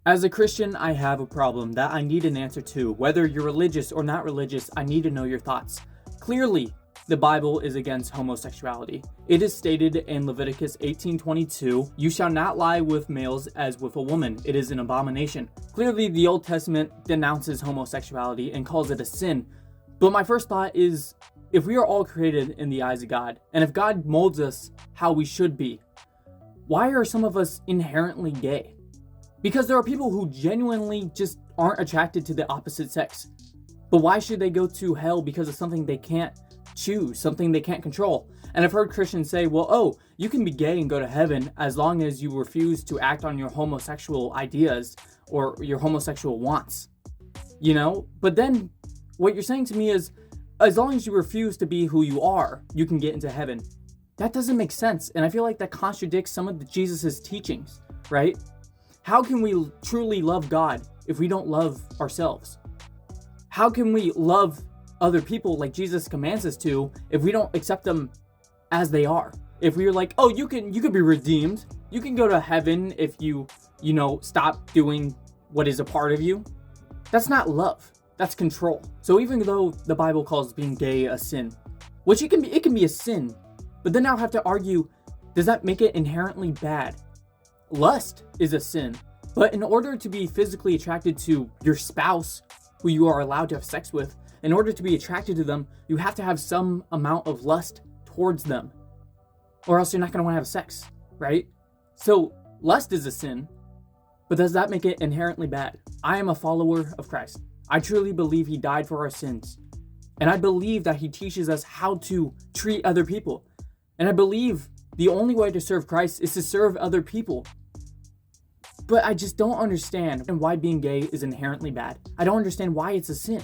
As a Christian, I have a problem that I need an answer to. Whether you're religious or not religious, I need to know your thoughts. Clearly, the Bible is against homosexuality. It is stated in Leviticus 18:22, "You shall not lie with males as with a woman. It is an abomination." Clearly, the Old Testament denounces homosexuality and calls it a sin. But my first thought is, if we are all created in the eyes of God, and if God molds us how we should be, why are some of us inherently gay? Because there are people who genuinely just aren't attracted to the opposite sex. But why should they go to hell because of something they can't choose, something they can't control? And I've heard Christians say, well, you can be gay and go to heaven as long as you refuse to act on your homosexual ideas or your homosexual wants. But then what you're saying to me is, as long as you refuse to be who you are, you can get into heaven. That doesn't make sense. And I feel like that contradicts some of Jesus' teachings, right? How can we truly love God if we don't love ourselves? How can we love other people like Jesus commands us to if we don't accept them as they are? If we're like, you can be redeemed, you can go to heaven if you stop doing what is a part of you. That's not love. That's control. So even though the Bible calls being gay a sin, which it can be a sin, but then I'll have to argue, does that make it inherently bad? Lust is a sin, but in order to be physically attracted to your spouse, who you are allowed to have sex with, in order to be attracted to them, you have to have some amount of lust towards them, or else you're not going to want to have sex, right? So lust is a sin, but does that make it inherently bad? I am a follower of Christ. I truly believe he died for our sins, and I believe that he teaches us how to treat other people, and I believe the only way to serve Christ is to serve other people. But I just don't understand why being gay is inherently bad. I don't understand why it's a sin.